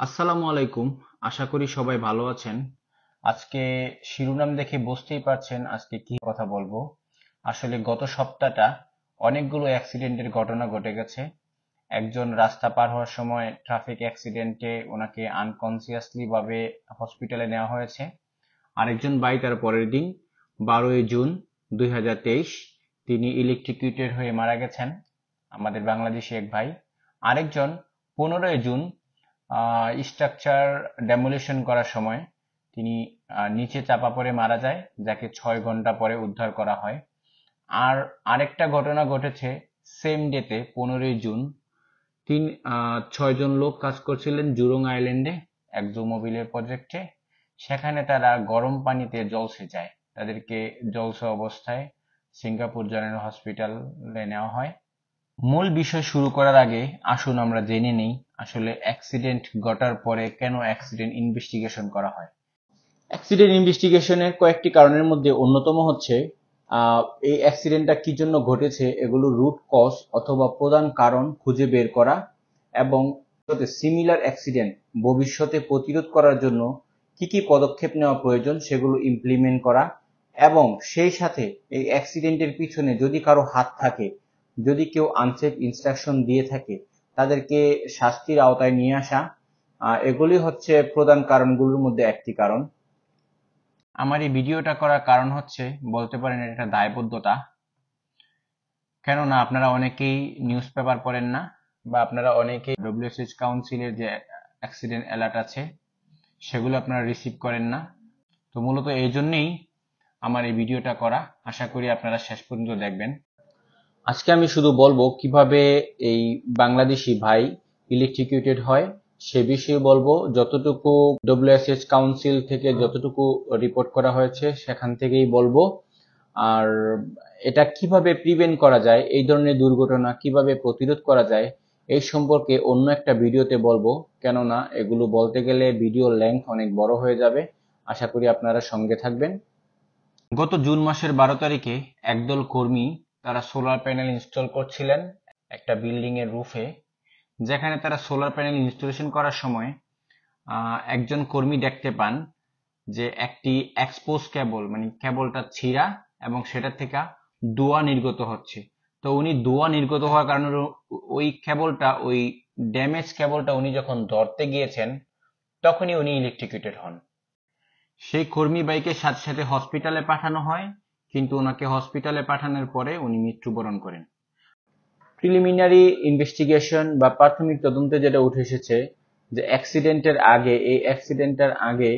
আসসালামু আলাইকুম। আশা করি সবাই ভালো আছেন। আজকে শিরোনাম দেখে বুঝতেই পারছেন আজকে কি কথা বলবো। আসলে গত সপ্তাহটা অনেকগুলো অ্যাক্সিডেন্টের ঘটনা ঘটে গেছে। একজন রাস্তা পার হওয়ার সময় ট্রাফিক অ্যাক্সিডেন্টে ওনাকে আনকনসিয়াসলি ভাবে হসপিটালে নেওয়া হয়েছে। আরেকজন ভাই তার পরের দিন 12ই জুন 2023 তিনি ইলেকট্রিকিউটেড হয়ে মারা গেছেন, আমাদের বাংলাদেশি এক ভাই। আরেকজন 15ই জুন স্ট্রাকচার ডেমোলিশন করার সময় তিনি নিচে চাপা পড়ে মারা যায়, যাকে 6 ঘন্টা পরে উদ্ধার করা হয়। আর আরেকটা ঘটনা ঘটেছে সেম ডেতে 15ই জুন। 6 জন লোক কাজ করছিলেন জুরং আইল্যান্ডে মোবিলের প্রজেক্টে। সেখানে তারা গরম পানিতে জলসে যায়, তাদেরকে জলসে অবস্থায় সিঙ্গাপুর জেনারেল হসপিটালে নেওয়া হয়। মূল বিষয় শুরু করার আগে আসুন আমরা জেনে নিই আসলে অ্যাক্সিডেন্ট ঘটার পরে কেন অ্যাক্সিডেন্ট ইনভেস্টিগেশন করা হয়। অ্যাক্সিডেন্ট ইনভেস্টিগেশনের কয়েকটি কারণের মধ্যে অন্যতম হচ্ছে এই অ্যাক্সিডেন্টটা কি জন্য ঘটেছে এগুলো রুট কজ অথবা প্রধান কারণ খুঁজে বের করা, এবং সিমিলার অ্যাক্সিডেন্ট ভবিষ্যতে প্রতিরোধ করার জন্য কি কি পদক্ষেপ নেওয়া প্রয়োজন সেগুলো ইমপ্লিমেন্ট করা, এবং সেই সাথে এই অ্যাক্সিডেন্টের পিছনে যদি কারো হাত থাকে, যদি কেউ আনসেফ ইনস্ট্রাকশন দিয়ে থাকে, তাদেরকে শাস্তির আওতায় নিয়ে আসা। এগুলি হচ্ছে প্রধান কারণগুলোর মধ্যে একটি কারণ। আমার এই ভিডিওটা করার কারণ হচ্ছে বলতে পারেন এটা একটা দায়বদ্ধতা। কেননা আপনারা অনেকেই নিউজ পেপার পড়েন না, বা আপনারা অনেকেই ডব্লিউএসএইচ কাউন্সিলের যে অ্যাক্সিডেন্ট অ্যালার্ট আছে সেগুলো আপনারা রিসিভ করেন না। তো মূলত এই জন্যেই আমার এই ভিডিওটা করা। আশা করি আপনারা শেষ পর্যন্ত দেখবেন। আজকে আমি শুধু বলবো কিভাবে এই বাংলাদেশি ভাই ইলেকট্রিকিউটেড হয় সে বিষয়ে বলবো। যতটুকু ডব্লিউএসএইচ কাউন্সিল থেকে যতটুকু রিপোর্ট করা হয়েছে সেখান থেকেই বলবো। আর এটা কিভাবে প্রিভেন্ট করা যায়, এই ধরনের দুর্ঘটনা কিভাবে প্রতিরোধ করা যায় এই সম্পর্কে অন্য একটা ভিডিওতে বলবো, কেননা এগুলো বলতে গেলে ভিডিও লেন্থ অনেক বড় হয়ে যাবে। আশা করি আপনারা সঙ্গে থাকবেন। গত জুন মাসের 12 তারিখে একদল কর্মী তারা সোলার প্যানেল ইনস্টল করছিলেন একটা বিল্ডিং এর রুফে। যেখানে তারা সোলার প্যানেল ইনস্টলেশন করার সময় একজন কর্মী দেখতে পান যে একটি এক্সপোজ কেবল, মানে কেবলটা ছিঁড়া এবং সেটা থেকে ধোঁয়া নির্গত হচ্ছে। তো উনি ধোঁয়া নির্গত হওয়ার কারণে ওই কেবলটা, ওই ড্যামেজ কেবলটা উনি যখন ধরতে গিয়েছেন তখনই উনি ইলেকট্রিকিউটেড হন। সেই কর্মী ভাইকে সাথে সাথে হসপিটালে পাঠানো হয়, কিন্তু ওনাকে হসপিটালে পাঠানোর পরে উনি মৃত্যুবরণ করেন। প্রিলিমিনারি ইনভেস্টিগেশন বা প্রাথমিক তদন্তে যেটা উঠে এসেছে যে এই অ্যাক্সিডেন্টের আগে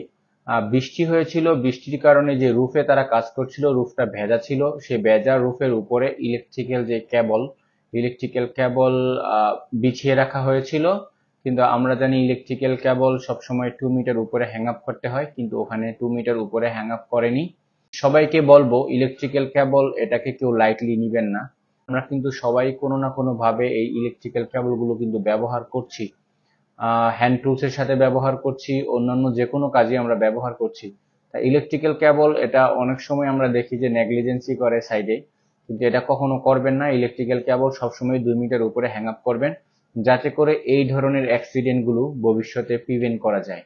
বৃষ্টি হয়েছিল। বৃষ্টির কারণে যে রুফে তারা কাজ করছিল রুফটা ভেজা ছিল, সেই ভেজা রুফের উপরে ইলেকট্রিক্যাল কেবল বিছিয়ে রাখা হয়েছিল। কিন্তু আমরা জানি ইলেকট্রিক্যাল কেবল সবসময় 2 মিটার উপরে হ্যাং আপ করতে হয়, কিন্তু ওখানে 2 মিটার উপরে হ্যাং আপ করেনি। সবাইকে বলবো ইলেকট্রিক্যাল কেবল এটাকে কেউ লাইটলি নিবেন না। আমরা কিন্তু সবাই কোনো না কোনো ভাবে এই ইলেকট্রিক্যাল কেবলগুলো কিন্তু ব্যবহার করছি, হ্যান্ড টুলসের সাথে ব্যবহার করছি, অন্যান্য যে কোনো কাজে আমরা ব্যবহার করছি। তা ইলেকট্রিক্যাল কেবল এটা অনেক সময় আমরা দেখি যে নেগলিজেন্সি করে সাইডে, কিন্তু এটা কখনো করবেন না। ইলেকট্রিক্যাল কেবল সবসময় 2 মিটার উপরে হ্যাং আপ করবেন, যাতে করে এই ধরনের অ্যাক্সিডেন্টগুলো ভবিষ্যতে প্রিভেন্ট করা যায়।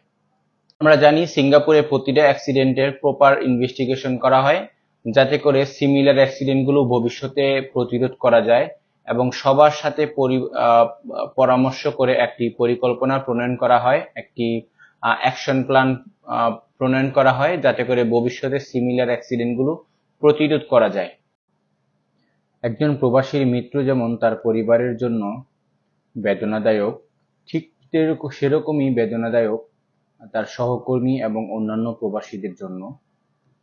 আমরা জানি সিঙ্গাপুরে প্রতিটা অ্যাক্সিডেন্টের প্রপার ইনভেস্টিগেশন করা হয়, যাতে করে সিমিলার অ্যাক্সিডেন্টগুলো ভবিষ্যতে প্রতিরোধ করা যায়, এবং সবার সাথে পরামর্শ করে একটি পরিকল্পনা প্রণয়ন করা হয়, একটি অ্যাকশন প্ল্যান প্রণয়ন করা হয়, যাতে করে ভবিষ্যতে সিমিলার অ্যাক্সিডেন্টগুলো প্রতিরোধ করা যায়। একজন প্রবাসীর মৃত্যু যেমন তার পরিবারের জন্য বেদনাদায়ক, ঠিক সেরকমই বেদনাদায়ক তার সহকর্মী এবং অন্যান্য প্রবাসীদের জন্য।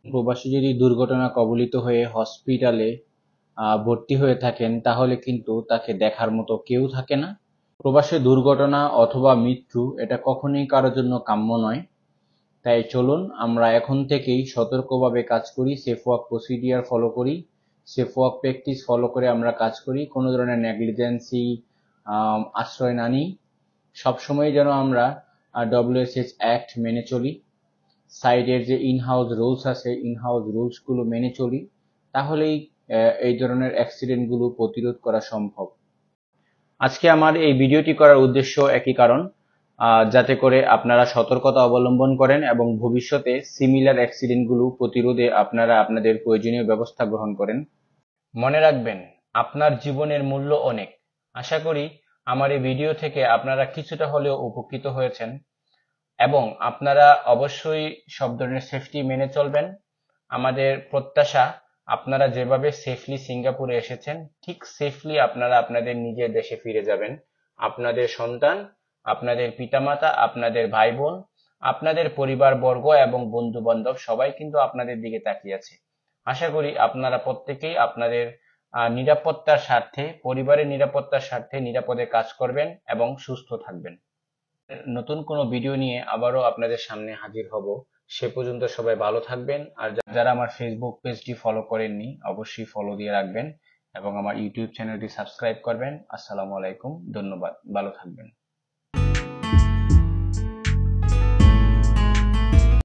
প্রবাসী যদি দুর্ঘটনা কবলিত হয়ে হসপিটালে ভর্তি হয়ে থাকেন তাহলে কিন্তু তাকে দেখার মতো কেউ থাকে না। প্রবাসে দুর্ঘটনা অথবা মৃত্যু এটা কখনোই কারোর জন্য কাম্য নয়। তাই চলুন আমরা এখন থেকেই সতর্কভাবে কাজ করি, সেফ ওয়ার্ক প্রসিডিওর ফলো করি, সেফ ওয়ার্ক প্র্যাকটিস ফলো করে আমরা কাজ করি, কোনো ধরনের নেগলিজেন্সি আশ্রয় না নিই। সবসময় যেন আমরা ডব্লিউএসএইচ অ্যাক্ট মেনে চলি, সাইডের যে ইনহাউস রুলস আছে ইনহাউস রুলসগুলো মেনে চলি, তাহলেই এই ধরনের অ্যাক্সিডেন্টগুলো প্রতিরোধ করা সম্ভব। আজকে আমার এই ভিডিওটি করার উদ্দেশ্য একই কারণ, যাতে করে আপনারা সতর্কতা অবলম্বন করেন এবং ভবিষ্যতে সিমিলার অ্যাক্সিডেন্টগুলো প্রতিরোধে আপনারা আপনাদের প্রয়োজনীয় ব্যবস্থা গ্রহণ করেন। মনে রাখবেন, আপনার জীবনের মূল্য অনেক। আশা করি আমার এই ভিডিও থেকে আপনারা কিছুটা হলেও উপকৃত হয়েছেন এবং আপনারা অবশ্যই সব ধরনের সেফটি মেনে চলবেন। আমাদের প্রত্যাশা, আপনারা যেভাবে সেফলি সিঙ্গাপুরে এসেছেন ঠিক সেফলি আপনারা আপনাদের নিজের দেশে ফিরে যাবেন। আপনাদের সন্তান, আপনাদের পিতামাতা, আপনাদের ভাই বোন, আপনাদের পরিবারবর্গ এবং বন্ধু বান্ধব সবাই কিন্তু আপনাদের দিকে তাকিয়ে আছে। আশা করি আপনারা প্রত্যেকেই আপনাদের নিরাপত্তার স্বার্থে, পরিবারের নিরাপত্তার স্বার্থে নিরাপদে কাজ করবেন এবং সুস্থ থাকবেন। নতুন কোনো ভিডিও নিয়ে আবারও আপনাদের সামনে হাজির হব। সে পর্যন্ত সবাই ভালো থাকবেন। আর যারা আমার ফেসবুক পেজটি ফলো করেননি অবশ্যই ফলো দিয়ে রাখবেন এবং আমার ইউটিউব চ্যানেলটি সাবস্ক্রাইব করবেন। আসসালামু আলাইকুম, ধন্যবাদ, ভালো থাকবেন।